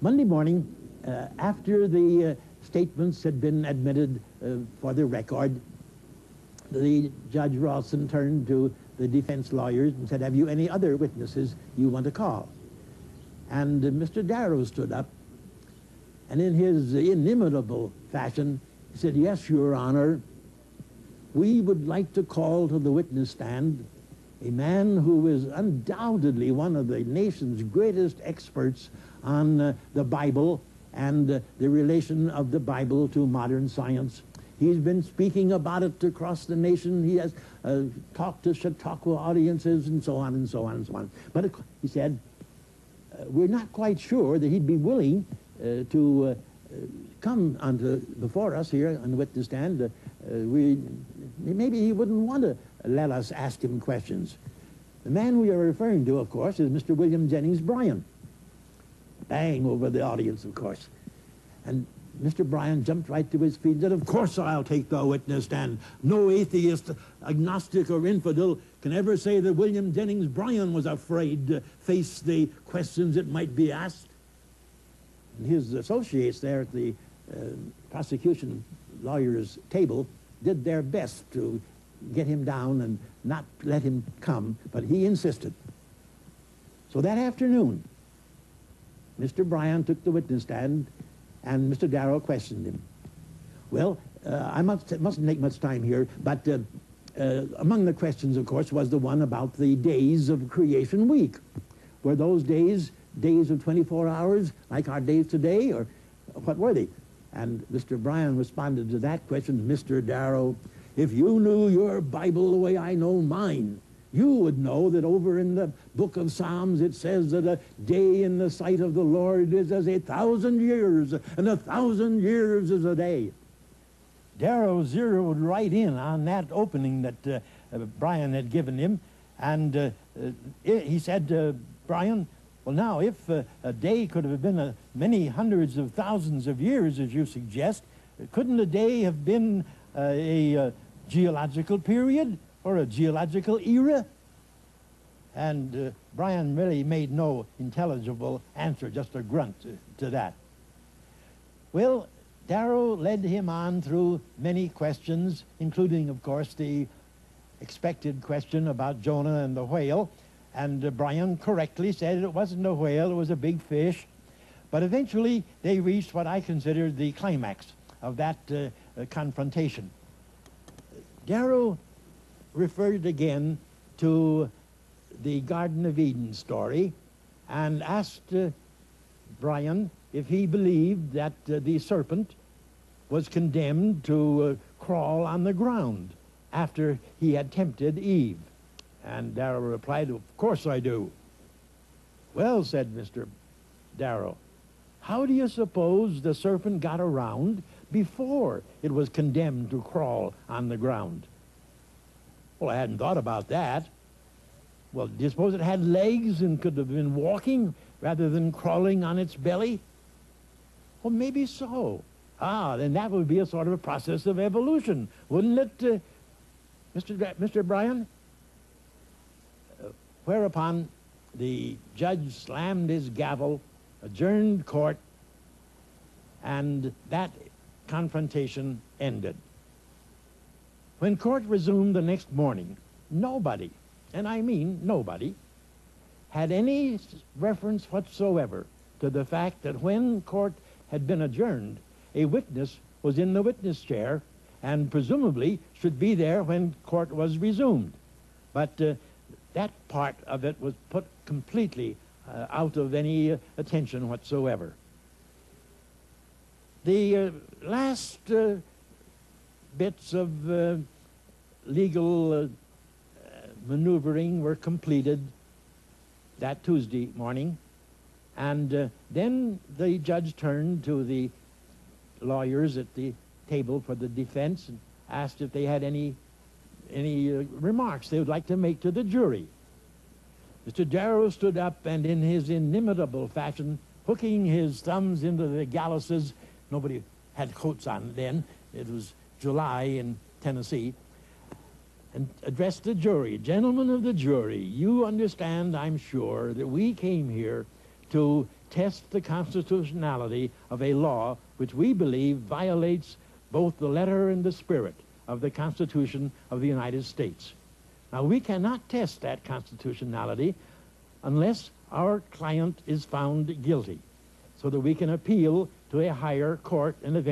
Monday morning, after the statements had been admitted for the record, the Judge Rawson turned to the defense lawyers and said, "Have you any other witnesses you want to call?" And Mr. Darrow stood up, and in his inimitable fashion, he said, "Yes, Your Honor, we would like to call to the witness stand a man who is undoubtedly one of the nation's greatest experts on the Bible and the relation of the Bible to modern science. He's been speaking about it across the nation. He has talked to Chautauqua audiences and so on and so on and so on. But he said, we're not quite sure that he'd be willing to come before us here on the witness stand. Maybe he wouldn't want to let us ask him questions." The man we are referring to, of course, is Mr. William Jennings Bryan. Bang over the audience, of course. And Mr. Bryan jumped right to his feet and said, "Of course I'll take the witness stand. No atheist, agnostic, or infidel can ever say that William Jennings Bryan was afraid to face the questions that might be asked." And his associates there at the prosecution lawyer's table did their best to get him down and not let him come, but he insisted. So that afternoon, Mr. Bryan took the witness stand, and Mr. Darrow questioned him. Well, I mustn't take much time here, but among the questions, of course, was the one about the days of creation week. Were those days of 24 hours like our days today, or what were they? And Mr. Bryan responded to that question, "Mr. Darrow, if you knew your Bible the way I know mine, you would know that over in the book of Psalms it says that a day in the sight of the Lord is as 1,000 years, and 1,000 years is a day." Darrow zeroed right in on that opening that Bryan had given him, and he said, "Bryan, well now, if a day could have been many hundreds of thousands of years, as you suggest, couldn't a day have been a geological period or a geological era?" And Bryan really made no intelligible answer, just a grunt to that. Well, Darrow led him on through many questions, including, of course, the expected question about Jonah and the whale. And Bryan correctly said it wasn't a whale, it was a big fish. But eventually they reached what I considered the climax of that confrontation. Darrow referred again to the Garden of Eden story and asked Bryan if he believed that the serpent was condemned to crawl on the ground after he had tempted Eve. And Darrow replied, "Of course I do." "Well," said Mr. Darrow, "how do you suppose the serpent got around before it was condemned to crawl on the ground?" "Well, I hadn't thought about that." "Well, do you suppose it had legs and could have been walking rather than crawling on its belly?" "Well, maybe so." "Ah, then that would be a sort of a process of evolution, wouldn't it, Mr. Bryan?" Whereupon the judge slammed his gavel, adjourned court, and that confrontation ended. When court resumed the next morning, nobody, and I mean nobody, had any reference whatsoever to the fact that when court had been adjourned, a witness was in the witness chair and presumably should be there when court was resumed. But that part of it was put completely out of any attention whatsoever. The last bits of legal maneuvering were completed that Tuesday morning, and then the judge turned to the lawyers at the table for the defense and asked if they had any remarks they would like to make to the jury. Mr. Darrow stood up and in his inimitable fashion, hooking his thumbs into the galluses, nobody had coats on then, it was July in Tennessee, and addressed the jury. "Gentlemen of the jury, you understand, I'm sure, that we came here to test the constitutionality of a law which we believe violates both the letter and the spirit of the Constitution of the United States. Now, we cannot test that constitutionality unless our client is found guilty, so that we can appeal to a higher court and eventually